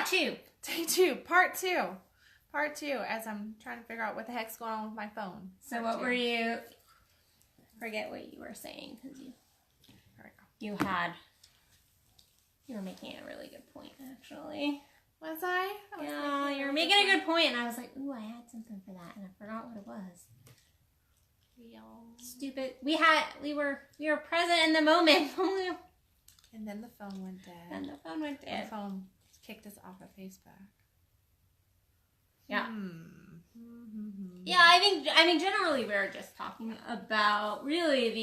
two. Day two, part two. Part two, as I'm trying to figure out what the heck's going on with my phone. So what were you... Forget what you were saying, because you were making a really good point, actually. Was I? Yeah, you were making a good point, and I was like, ooh, I had something for that, and I forgot what it was. Stupid. We were present in the moment. And then the phone went dead. And the phone went dead. The phone kicked us off of Facebook. Yeah. Mm-hmm. Yeah, I mean, generally we're just talking about really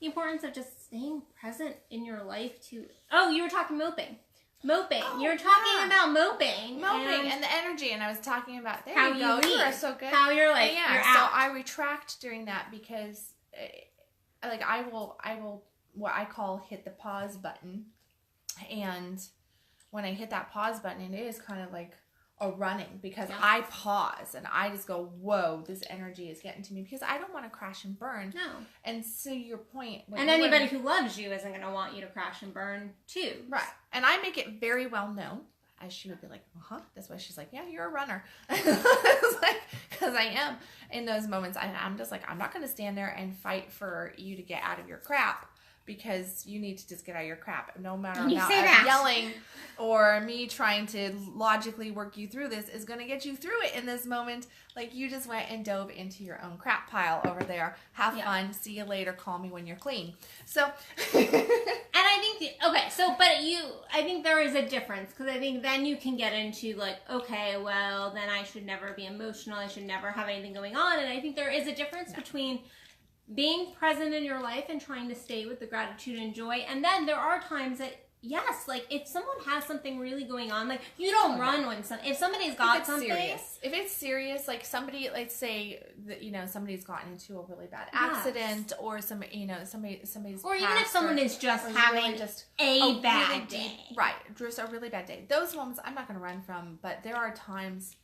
the importance of just staying present in your life to... Oh, you were talking moping. Moping. Oh, you were talking about moping. Moping and the energy, and I was talking about... There how you go. You are so good. How you're like, yeah, you're so out. I retract during that because, like, I will, what I call hit the pause button. And when I hit that pause button, it is kind of like a running because I pause and I just go, whoa, this energy is getting to me because I don't want to crash and burn. No. And so your point... And anybody who loves you isn't going to want you to crash and burn too. Right. And I make it very well known, as she would be like, that's why she's like, yeah, you're a runner. Because I am. In those moments, I'm just like, I'm not going to stand there and fight for you to get out of your crap. Because you need to just get out of your crap. No matter how yelling or me trying to logically work you through this is going to get you through it in this moment. Like you just went and dove into your own crap pile over there. Have fun. See you later. Call me when you're clean. So. And I think, I think there is a difference. Because I think then you can get into like, okay, well, then I should never be emotional. I should never have anything going on. And I think there is a difference between being present in your life and trying to stay with the gratitude and joy. And then there are times that, yes, like if someone has something really going on, like you don't run when if somebody's got something. If it's serious, like somebody, let's say that, somebody's gotten into a really bad accident or somebody's or even if someone is just having a bad day. Right. Just a really bad day. Those moments I'm not going to run from, but there are times.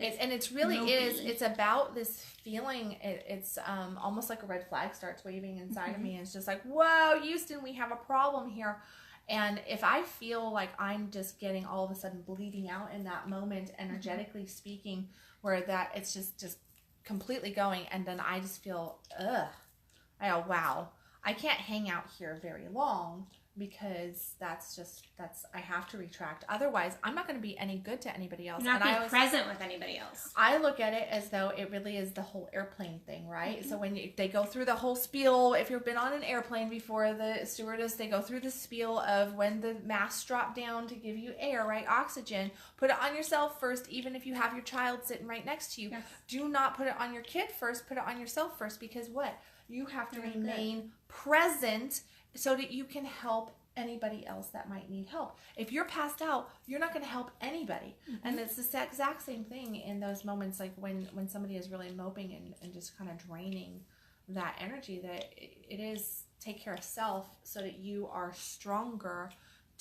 It's about this feeling. It's almost like a red flag starts waving inside of me. And it's just like, whoa, Houston, we have a problem here. And if I feel like I'm just getting all of a sudden bleeding out in that moment, energetically speaking, where that it's just completely going. And then I just feel, I go, wow, I can't hang out here very long. Because I have to retract. Otherwise, I'm not going to be any good to anybody else. You're not being present with anybody else. I look at it as though it really is the whole airplane thing, right? Mm-hmm. So when they go through the whole spiel, if you've been on an airplane before, the stewardess, they go through the spiel of when the masks drop down to give you air, right? Oxygen. Put it on yourself first, even if you have your child sitting right next to you. Yes. Do not put it on your kid first. Put it on yourself first. Because what? You have to remain present so that you can help anybody else that might need help. If you're passed out, you're not going to help anybody. Mm-hmm. And it's the exact same thing in those moments, like when somebody is really moping and just kind of draining that energy, that it is take care of self so that you are stronger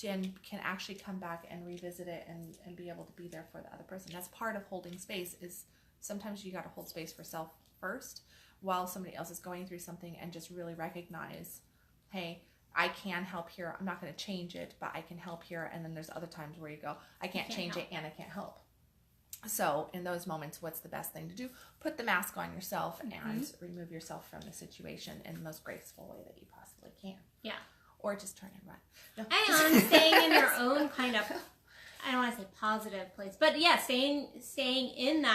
and can actually come back and revisit it and be able to be there for the other person. That's part of holding space. Is sometimes you got to hold space for self first while somebody else is going through something, and just really recognize, hey, I can help here. I'm not going to change it, but I can help here. And then there's other times where you go, I can't change it and I can't help. So in those moments, what's the best thing to do? Put the mask on yourself and remove yourself from the situation in the most graceful way that you possibly can. Yeah. Or just turn and run. No. And staying in your own kind of, I don't want to say positive place, but yeah, staying in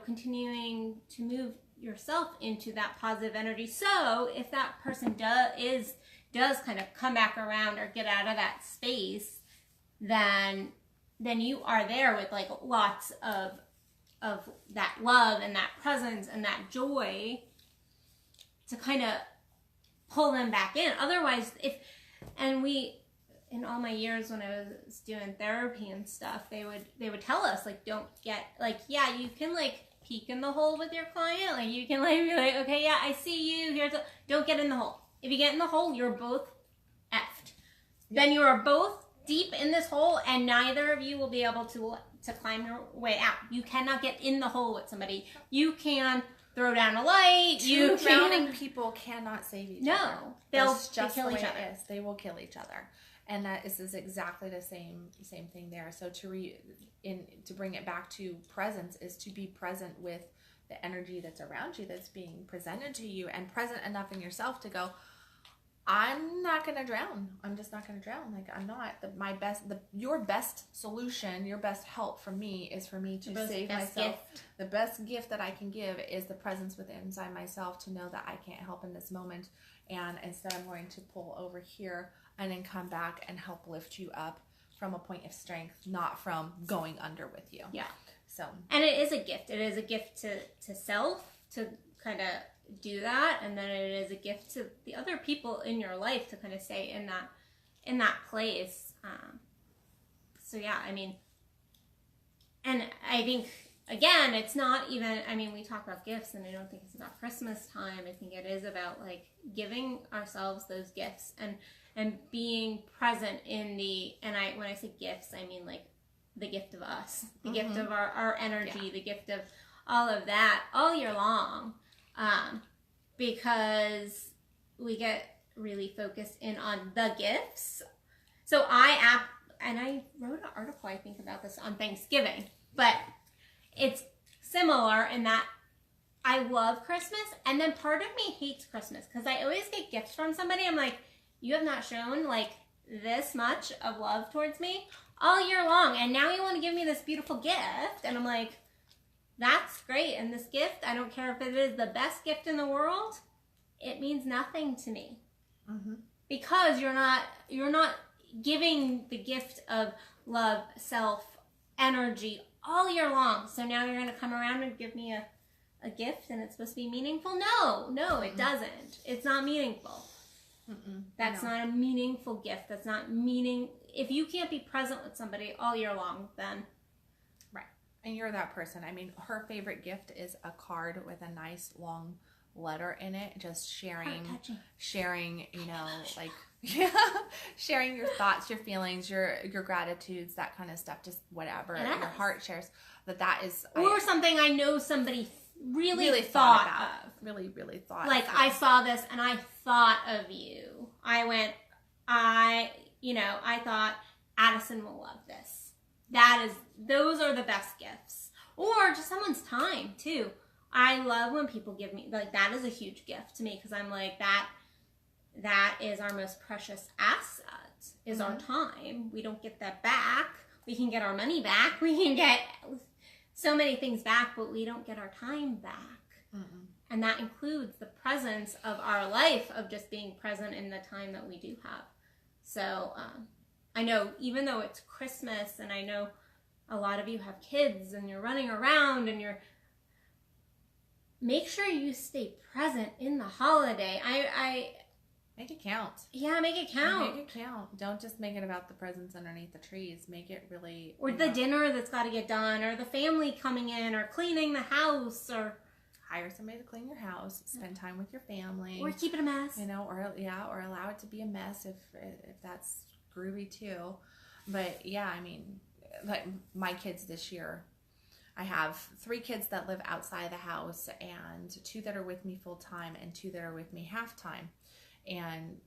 continuing to move yourself into that positive energy. So if that person does kind of come back around or get out of that space, then you are there with like lots of that love and that presence and that joy to kind of pull them back in. Otherwise, in all my years when I was doing therapy and stuff, they would tell us like, don't get like, yeah, you can like peek in the hole with your client. Like you can like be like, okay, yeah, I see you. Don't get in the hole. If you get in the hole, you're both effed. Yep. Then you are both deep in this hole, and neither of you will be able to climb your way out. You cannot get in the hole with somebody. You can throw down a light. Two drowning people cannot save each other. No, they'll kill each other. They will kill each other. And that is exactly the same thing there. So to bring it back to presence is to be present with the energy that's around you, that's being presented to you, and present enough in yourself to go, I'm not going to drown. I'm just not going to drown. Like, I'm not. Your best solution, your best help for me is for me to save myself. The best gift that I can give is the presence within inside myself to know that I can't help in this moment. And instead, I'm going to pull over here and then come back and help lift you up from a point of strength, not from going under with you. Yeah. So. And it is a gift. It is a gift to self, to kind of do that, and then it is a gift to the other people in your life to kind of stay in that place. So yeah, I mean, and I think again, it's not even, I mean, we talk about gifts, and I don't think it's about Christmas time. I think it is about like giving ourselves those gifts and being present in when I say gifts, I mean like the gift of us, the gift of our energy, the gift of all of that all year long. Because we get really focused in on the gifts. So I wrote an article, I think, about this on Thanksgiving, but it's similar in that I love Christmas, and then part of me hates Christmas because I always get gifts from somebody. I'm like, you have not shown like this much of love towards me all year long, and now you want to give me this beautiful gift, and I'm like, that's great. And this gift, I don't care if it is the best gift in the world, it means nothing to me. Because you're not giving the gift of love, self, energy all year long. So now you're going to come around and give me a gift and it's supposed to be meaningful? No, it doesn't. It's not meaningful. That's not a meaningful gift. That's not if you can't be present with somebody all year long, then and you're that person. I mean, her favorite gift is a card with a nice long letter in it, just sharing, you know, like, sharing your thoughts, your feelings, your gratitudes, that kind of stuff, just whatever your heart shares. That is, or something I know somebody really thought of. Really thought. Like, I saw this and I thought of you. I thought Addison will love this. Those are the best gifts. Or just someone's time too. I love when people give me, like, that is a huge gift to me, because I'm like, that is our most precious asset, is our time. We don't get that back. We can get our money back. We can get so many things back, but we don't get our time back. And that includes the presence of our life, of just being present in the time that we do have. So, I know, even though it's Christmas, and I know a lot of you have kids and you're running around and make sure you stay present in the holiday. I make it count. Yeah, make it count. Make it count. Don't just make it about the presents underneath the trees. Make it really... Or the dinner that's got to get done, or the family coming in, or cleaning the house, or... Hire somebody to clean your house, spend time with your family. Or keep it a mess. You know, or allow it to be a mess if that's groovy too. But yeah, I mean, like my kids this year, I have 3 kids that live outside the house, and 2 that are with me full time, and 2 that are with me half time. And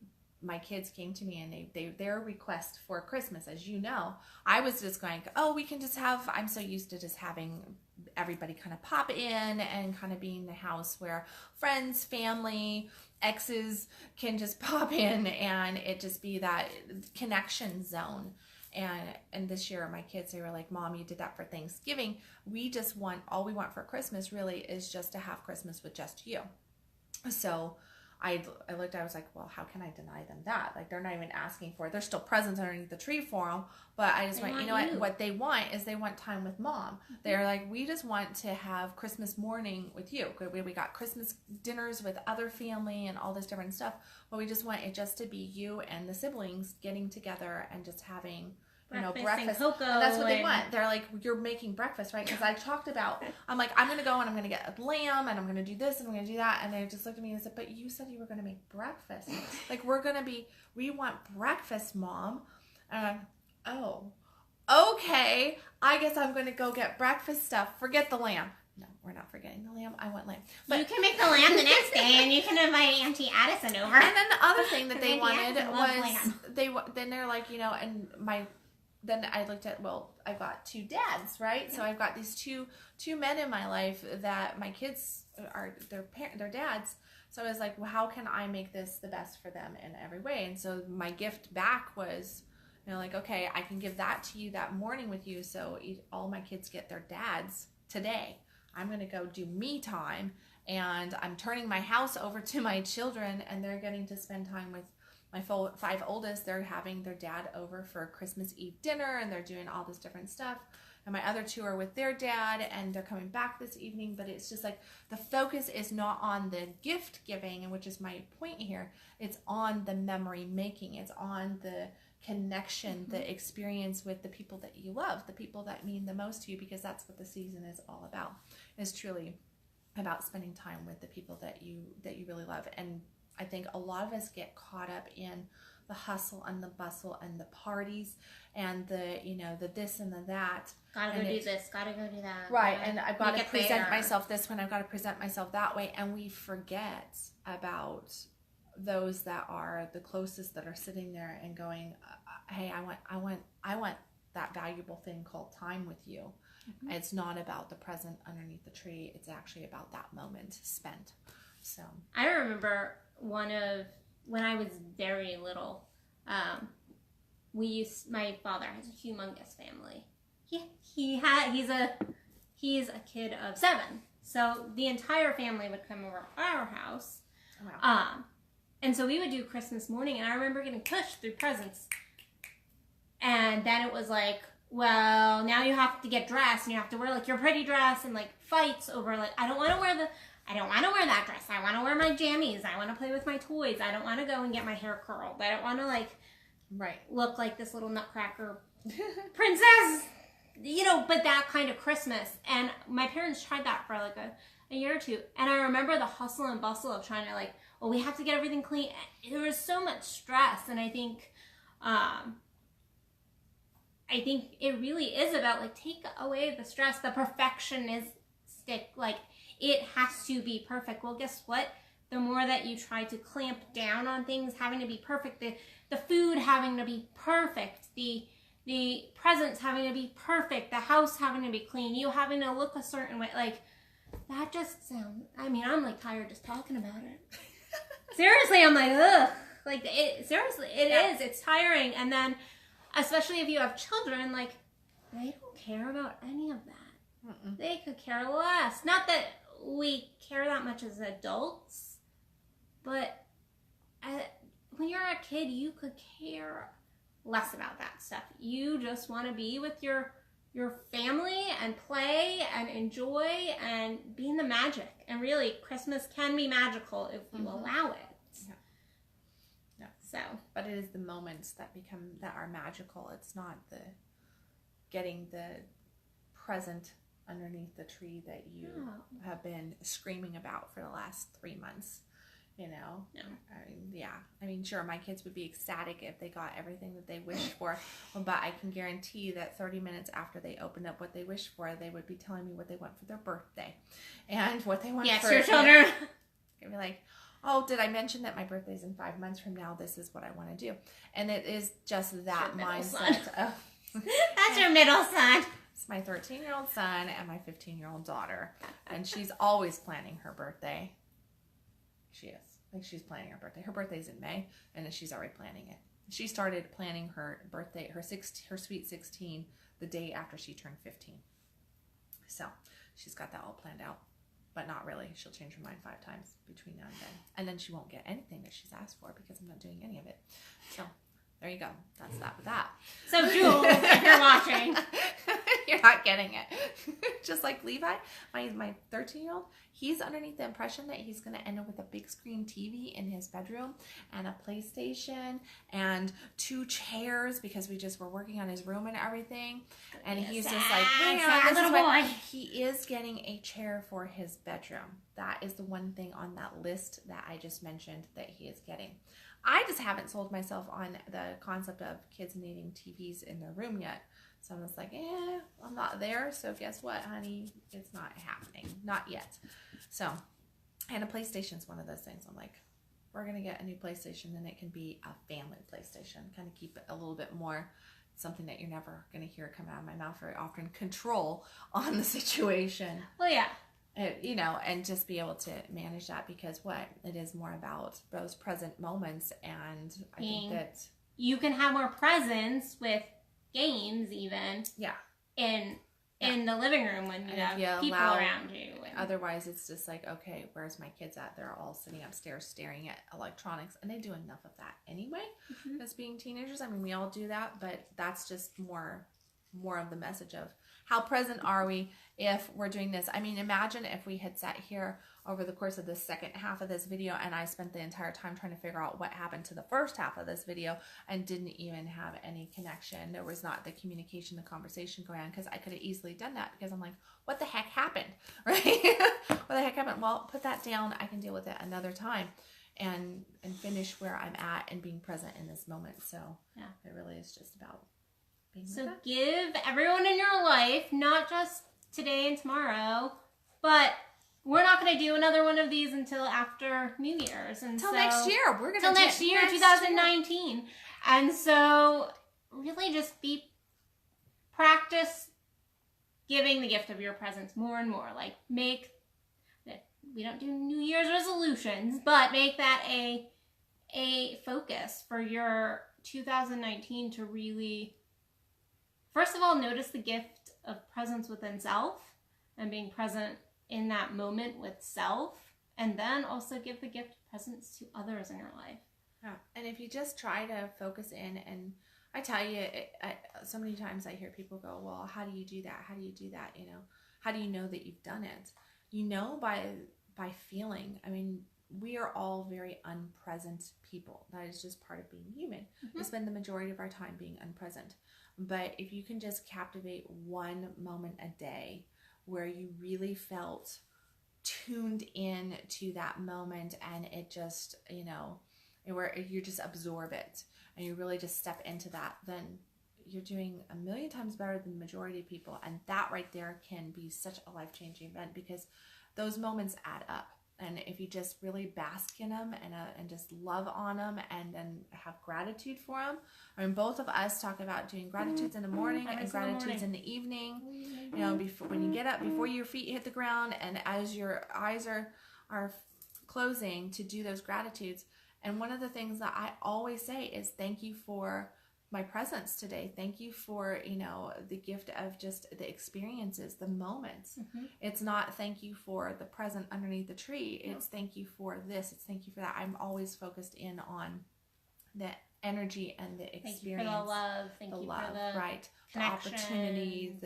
my kids came to me, and their request for Christmas, as you know, I was just going, oh, we can just have, I'm so used to just having everybody kind of pop in and kind of being the house where friends, family, exes can just pop in, and it just be that connection zone. And this year, my kids, they were like, Mom, you did that for Thanksgiving. All we want for Christmas really is just to have Christmas with just you. So I looked, I was like, well, how can I deny them that? Like, they're not even asking for it. There's still presents underneath the tree for them. But I just went, you know what they want is they want time with Mom. They're like, we just want to have Christmas morning with you. We got Christmas dinners with other family and all this different stuff. But we just want it just to be you and the siblings getting together and just having... breakfast. And that's what they want. They're like, you're making breakfast, right? Because I talked about, I'm like, I'm going to go and I'm going to get a lamb and I'm going to do this and I'm going to do that. And they just looked at me and said, but you said you were going to make breakfast. Like, we want breakfast, Mom. And I'm, oh, okay. I guess I'm going to go get breakfast stuff. Forget the lamb. No, we're not forgetting the lamb. I want lamb. But you can make the lamb the next day, and you can invite Auntie Addison over. And then the other thing that they Auntie wanted Addison was then they're like, you know, and then I looked at, well, I've got 2 dads, right? Yeah. So I've got these two men in my life that my kids are their dads. So I was like, well, how can I make this the best for them in every way? And so my gift back was, you know, like, okay, I can give that to you that morning with you. So all my kids get their dads today. I'm going to go do me time, and I'm turning my house over to my children, and they're getting to spend time with my 5 oldest. They're having their dad over for Christmas Eve dinner, and they're doing all this different stuff. And my other 2 are with their dad, and they're coming back this evening. But it's just like the focus is not on the gift giving, and which is my point here. It's on the memory making. It's on the connection, the experience with the people that you love, the people that mean the most to you, because that's what the season is all about. It's truly about spending time with the people that you really love. And I think a lot of us get caught up in the hustle and the bustle and the parties and the, you know, the this and the that. Gotta go do this, gotta go do that. Right, and I've got to present myself this way, and I've got to present myself that way, and we forget about those that are the closest, that are sitting there and going, hey, I want that valuable thing called time with you. Mm-hmm. It's not about the present underneath the tree. It's actually about that moment spent. So I remember when I was very little, my father has a humongous family. He's a kid of 7. So the entire family would come over to our house. Wow. And so we would do Christmas morning, and I remember getting pushed through presents. And then it was like, well, now you have to get dressed, and you have to wear like your pretty dress, and like fights over like, I don't want to wear that dress. I want to wear my jammies. I want to play with my toys. I don't want to go and get my hair curled. I don't want to like look like this little nutcracker princess, you know, but that kind of Christmas. And my parents tried that for like a year or 2. And I remember the hustle and bustle of trying to like, well, we have to get everything clean. There was so much stress. And I think it really is about like, take away the stress, the perfectionistic, like it has to be perfect. Well, guess what? The more that you try to clamp down on things having to be perfect, the food having to be perfect, the presents having to be perfect, the house having to be clean, you having to look a certain way, like that just sounds, I mean, I'm like tired just talking about it. Seriously, I'm like, ugh. Like, seriously, it is. It's tiring. And then, especially if you have children, like, they don't care about any of that. Mm-mm. They could care less. Not that we care that much as adults, but when you're a kid, you could care less about that stuff. You just want to be with your family and play and enjoy and be in the magic. And really, Christmas can be magical if you allow it. Yeah. So, but it is the moments that are magical. It's not the getting the present underneath the tree that you have been screaming about for the last 3 months. You know, I mean, sure, my kids would be ecstatic if they got everything that they wished for, but I can guarantee that 30 minutes after they opened up what they wished for, they would be telling me what they want for their birthday and what they want for your children. They'd be like, oh, did I mention that my birthday's in 5 months from now? This is what I want to do. And it is just that mindset of that's your middle son. It's my 13-year-old son and my 15-year-old daughter, and she's always planning her birthday. She is. Like, she's planning her birthday. Her birthday's in May, and then she's already planning it. She started planning her birthday, her sweet 16, the day after she turned 15. So she's got that all planned out, but not really. She'll change her mind 5 times between now and then. And then she won't get anything that she's asked for because I'm not doing any of it. So there you go. That's that with that. So Jules, if you're watching, you're not getting it. Just like Levi, my 13-year-old, he's underneath the impression that he's going to end up with a big screen TV in his bedroom and a PlayStation and 2 chairs because we just were working on his room and everything. And he's just like, little boy. He is getting a chair for his bedroom. That is the one thing on that list that I just mentioned that he is getting. I just haven't sold myself on the concept of kids needing TVs in their room yet. So I'm just like, I'm not there. So guess what, honey? It's not happening. Not yet. So, and a PlayStation's one of those things. I'm like, we're going to get a new PlayStation, and it can be a family PlayStation. Kind of keep it a little bit more something that you're never going to hear come out of my mouth very often. Control on the situation. Well, yeah. You know, and just be able to manage that, because it is more about those present moments. And I think that you can have more presence with games even in the living room when you have people around you. Otherwise, it's just like, okay, where's my kids at? They're all sitting upstairs staring at electronics, and they do enough of that anyway. As being teenagers, I mean, we all do that, but that's just more of the message of how present are we if we're doing this. I mean, imagine if we had sat here over the course of the second half of this video, and I spent the entire time trying to figure out what happened to the first half of this video and didn't even have any connection. There was not the communication, the conversation going on, because I could have easily done that, because I'm like, what the heck happened, right? What the heck happened? Well, put that down. I can deal with it another time and finish where I'm at and being present in this moment. So yeah, it really is just about being so give everyone in your life, not just today and tomorrow, but we're not going to do another one of these until after New Year's. Until next year. We're going to until next year, 2019. And so really just practice giving the gift of your presence more and more. Like we don't do New Year's resolutions, but make that a focus for your 2019 to really, first of all, notice the gift of presence within self and being present in that moment with self, and then also give the gift of presence to others in your life. Yeah. And if you just try to focus in, and I tell you, so many times I hear people go, well, how do you do that? How do you do that? You know, how do you know that you've done it? You know, by feeling. I mean, we are all very unpresent people. That is just part of being human. We spend the majority of our time being unpresent. But if you can just captivate one moment a day where you really felt tuned in to that moment, and it just, you know, where you just absorb it and you really just step into that, then you're doing a million times better than the majority of people. And that right there can be such a life-changing event, because those moments add up. And if you just really bask in them and just love on them and then have gratitude for them. I mean, both of us talk about doing gratitudes in the morning and gratitudes in the evening. You know, before, when you get up, before your feet hit the ground, and as your eyes are closing, to do those gratitudes. And one of the things that I always say is, thank you for my presence today. Thank you for, you know, the gift of just the experiences, the moments. It's not thank you for the present underneath the tree. It's thank you for this. It's thank you for that. I'm always focused in on the energy and the experience. Thank you for the love. Thank you for the right. connection. The opportunity,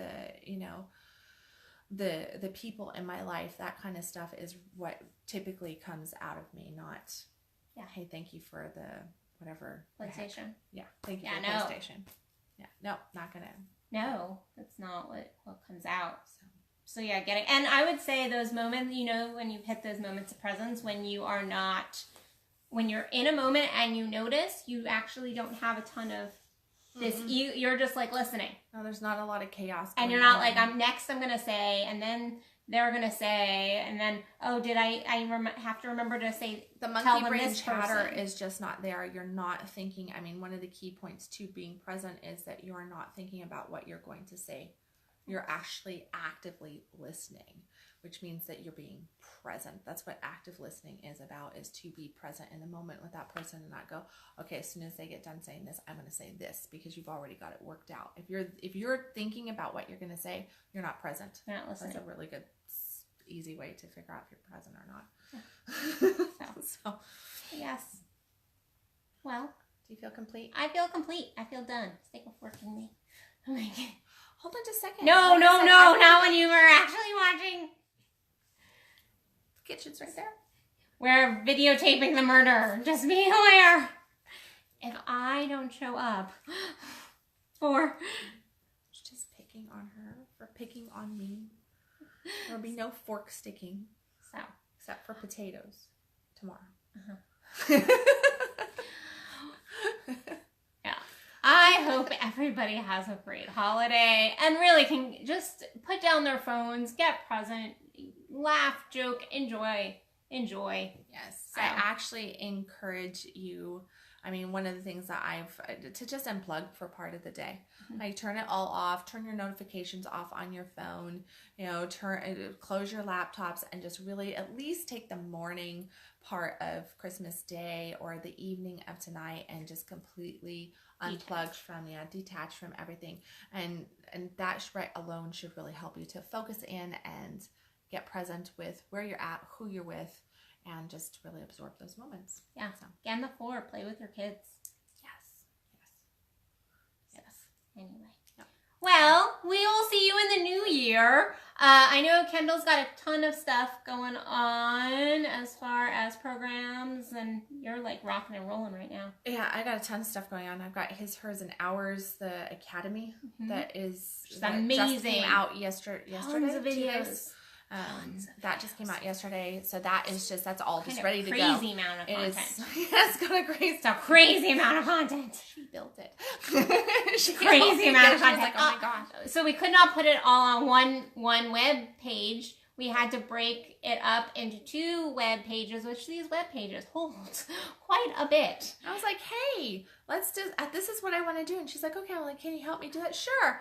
you know, the people in my life, that kind of stuff is what typically comes out of me, not, hey, thank you for the whatever. PlayStation. Yeah. Thank you for PlayStation. Yeah. No, not gonna. No, that's not what comes out. So yeah, and I would say those moments, you know, when you hit those moments of presence, when you're in a moment and you notice, you actually don't have a ton of this. You're just like listening. No, there's not a lot of chaos. And you're not like, I'm gonna say, and then they're gonna say, and then, oh, did I have to remember to say, the monkey brain chatter is just not there. You're not thinking. I mean, one of the key points to being present is that you are not thinking about what you're going to say. You're actually actively listening, which means that you're being present. That's what active listening is about, is to be present in the moment with that person and not go, okay, as soon as they get done saying this, I'm going to say this, because you've already got it worked out. If you're thinking about what you're going to say, you're not present. You're not listening. That's a really good, easy way to figure out if you're present or not. So yes. Well, do you feel complete? I feel complete. I feel done. Stick a fork in me. Oh my God. Hold on just a second. No, not when you were actually watching. The kitchen's right there. We're videotaping the murder. Just be aware. If I don't show up for... Just picking on her for picking on me. There'll be no fork sticking. So. Except for potatoes tomorrow. Yeah. I hope everybody has a great holiday and really can just put down their phones, get present, laugh, joke, enjoy. Yes. So. I actually encourage you. I mean, one of the things that to just unplug for part of the day. Like turn it all off, turn your notifications off on your phone, close your laptops and just really at least take the morning part of Christmas Day or the evening of tonight and just completely unplug detach from everything. And that right alone should really help you to focus in and get present with where you're at, who you're with, and just really absorb those moments. Yeah. So get on the floor, play with your kids. Yes. Anyway. Yep. Well, we will see you in the new year. I know Kendall's got a ton of stuff going on as far as programs, and you're like rocking and rolling right now. Yeah, I got a ton of stuff going on. I've got His, Hers, and Ours, the academy that amazing. Just came out yesterday. Tons of videos. That just came out yesterday, so that's all just ready to go. Crazy amount of content. It's got a crazy. It's a crazy amount of content. She built it. Crazy amount of content. Like, oh my gosh! So we could not put it all on one web page. We had to break it up into 2 web pages, which these web pages hold quite a bit. I was like, hey, let's do. This is what I want to do, and she's like, okay. I'm like, can you help me do that? Sure.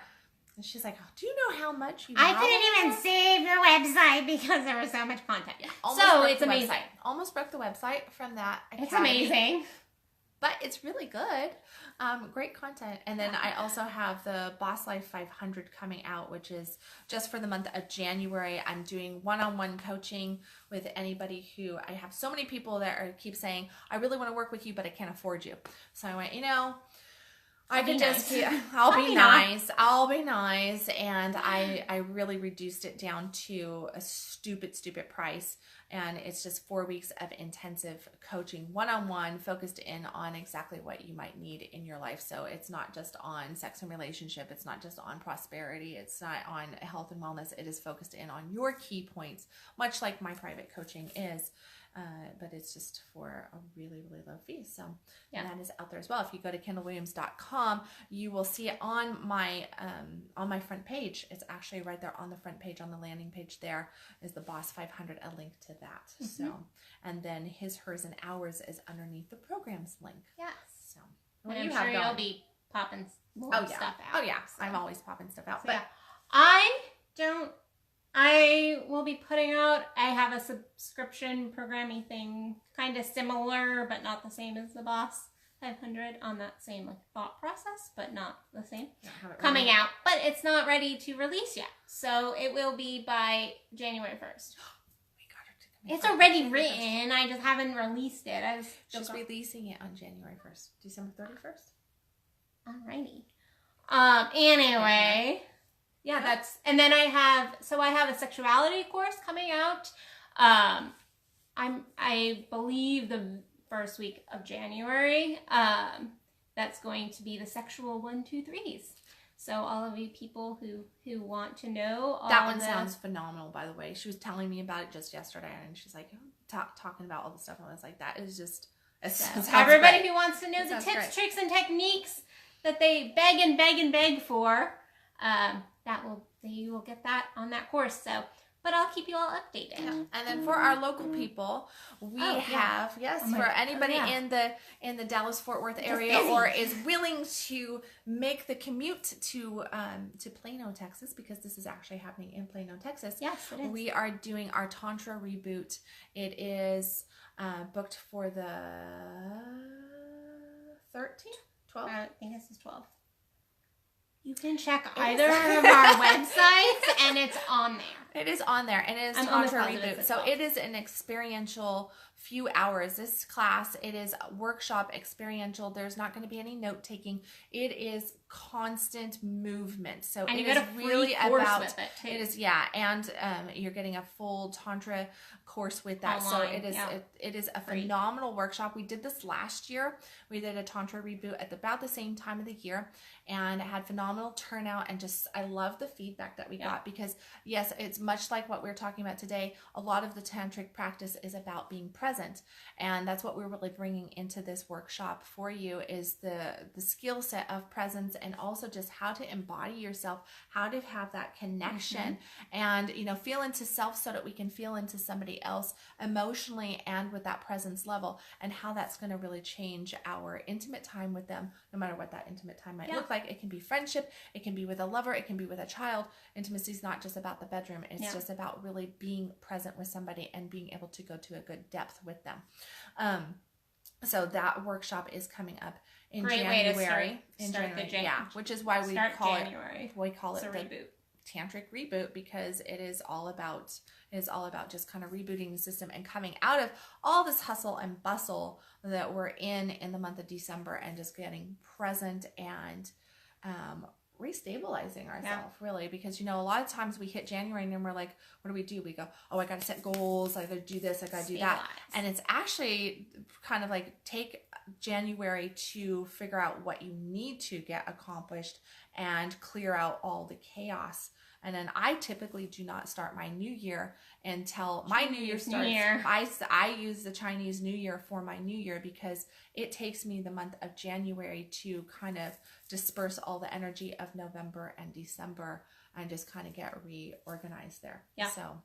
And she's like, oh, do you know how much you I couldn't even save your website because there was so much content. Yeah, so it's amazing. Almost broke the website from that academy. It's amazing. But it's really good. Great content. And then I also have the Boss Life 500 coming out, which is just for the month of January. I'm doing one-on-one coaching with anybody who, I have so many people that keep saying, I really want to work with you, but I can't afford you. So I went, I'll be nice. And I really reduced it down to a stupid price. And it's just 4 weeks of intensive coaching, one-on-one, focused in on exactly what you might need in your life. So it's not just on sex and relationship. It's not just on prosperity. It's not on health and wellness. It is focused in on your key points, much like my private coaching is. But it's just for a really, really low fee. So that is out there as well. If you go to KendallWilliams.com, you will see it on my front page. It's actually right there on the front page, on the landing page. There is the Boss 500, a link to that. So, and then His, Hers, and Ours is underneath the programs link. Yes. So, and I'm sure you'll be popping more stuff out. Oh yeah, so. I'm always popping stuff out. So, but I will be putting out, I have a subscription programming thing, kind of similar, but not the same as the Boss 500 on that same thought process, but not the same. Coming out, but it's not ready to release yet. So it will be by January 1st. It's already written. I just haven't released it. She's releasing it on January 1st, December 31st. Alrighty. Anyway. Yeah, and then I have a sexuality course coming out. I believe the first week of January. That's going to be the sexual 1, 2, 3s. So all of you people who want to know all that one sounds phenomenal, by the way. She was telling me about it just yesterday, and she's like talking about all the stuff. And I was like, that is just everybody great. Who wants to know the tips, tricks, and techniques that they beg and beg and beg for. You will get that on that course. So, but I'll keep you all updated. Yeah. And then for our local people, we have for anybody in the Dallas-Fort Worth area or is willing to make the commute to Plano, Texas, because this is actually happening in Plano, Texas. Yes, it is. We are doing our Tantra reboot. It is booked for the 13th, 12th. I think this is 12th. You can check either of our websites, and it's on there. It is on there, and it is Tantra Reboot. So it is an experiential few hours. This class, it is workshop experiential. There's not going to be any note taking. It is constant movement. So and it is really about with it too. It is and you're getting a full Tantra course with that. Online, so it is a phenomenal workshop. We did this last year. We did a Tantra Reboot at about the same time of the year, and it had phenomenal turnout, and just I love the feedback that we got, because yes, it's much like what we were talking about today, a lot of the tantric practice is about being present. And that's what we're really bringing into this workshop for you, is the skill set of presence, and also just how to embody yourself, how to have that connection, and, you know, feel into self so that we can feel into somebody else emotionally and with that presence level, and how that's going to really change our intimate time with them, no matter what that intimate time might look like. It can be friendship, it can be with a lover, it can be with a child. Intimacy is not just about the bedroom. It's just about really being present with somebody and being able to go to a good depth with them. So that workshop is coming up in January. Yeah, which is why we call it the reboot. Tantric Reboot, because it is all about just kind of rebooting the system and coming out of all this hustle and bustle that we're in the month of December, and just getting present and restabilizing ourselves, really. Because, you know, a lot of times we hit January and then we're like, what do? We go, oh, I got to set goals, I got to do this, I got to do that. And it's actually kind of like, take January to figure out what you need to get accomplished and clear out all the chaos. And then I typically do not start my new year until my new year starts. I use the Chinese New Year for my new year, because it takes me the month of January to kind of disperse all the energy of November and December and just kind of get reorganized there. Yeah. So,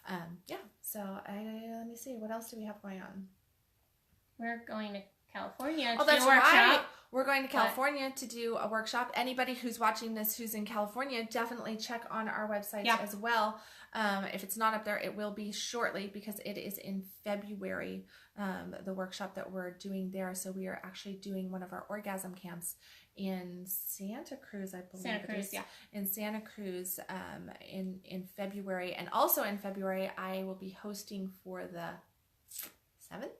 let me see. What else do we have going on? We're going to California to do a workshop. Right. We're going to California to do a workshop. Anybody who's watching this who's in California, definitely check on our website as well. If it's not up there, it will be shortly, because it is in February, the workshop that we're doing there. So we are actually doing one of our orgasm camps in Santa Cruz, I believe. Santa Cruz, in Santa Cruz, in February. And also in February, I will be hosting for the 7th,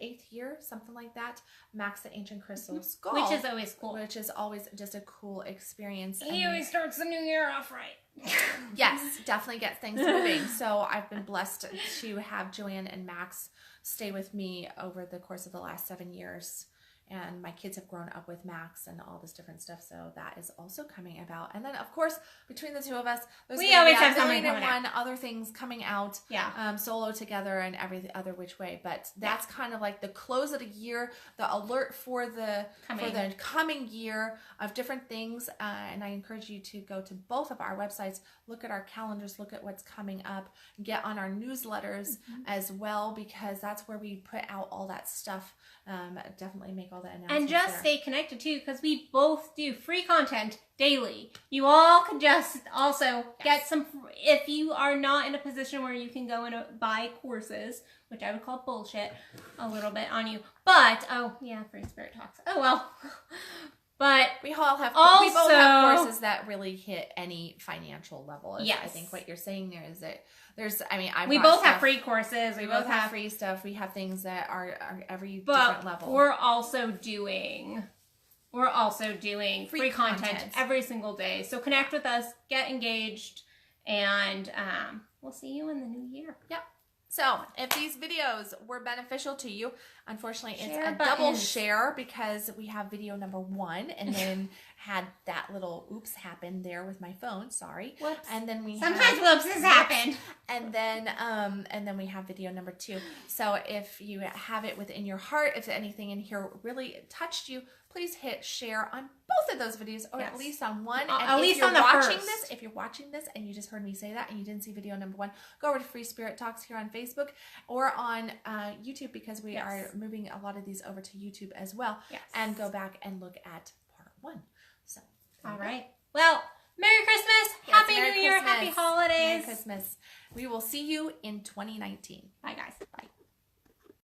8th year, something like that, Max the Ancient Crystal Skull. Which is always cool. Which is always just a cool experience. He always starts the new year off right. Yes, definitely gets things moving. So I've been blessed to have Joanne and Max stay with me over the course of the last 7 years. And my kids have grown up with Max and all this different stuff. So that is also coming about. And then, of course, between the two of us, we always have something coming out. Other things coming out. Yeah. Solo together and every other which way. But that's kind of like the close of the year, the alert for the coming year of different things. And I encourage you to go to both of our websites, look at our calendars, look at what's coming up, get on our newsletters as well, because that's where we put out all that stuff. Definitely make all the announcements. And just stay connected too, because we both do free content daily. You all could just also get some, if you are not in a position where you can go and buy courses, which I would call bullshit a little bit on you. But, Free Spirit Talks. Oh well. But we both have courses that really hit any financial level. Yes. I think what you're saying there is that we both have free courses. We both have free stuff. We have things that are every different level. We're also doing free content every single day. So connect with us, get engaged, and we'll see you in the new year. Yep. So, if these videos were beneficial to you, unfortunately, it's a double share, because we have video number 1 and then had that little oops happen there with my phone. Sorry. Whoops. And then we sometimes whoopses happen. And then we have video number 2. So, if you have it within your heart, if anything in here really touched you, please hit share on both of those videos, or at least on one. And at least on the first. If you're watching this and you just heard me say that and you didn't see video number 1, go over to Free Spirit Talks here on Facebook or on YouTube, because we are moving a lot of these over to YouTube as well. Yes. And go back and look at part 1. So, all right. Well, Merry Christmas. Happy New Year. Happy holidays. Merry Christmas. We will see you in 2019. Bye, guys. Bye.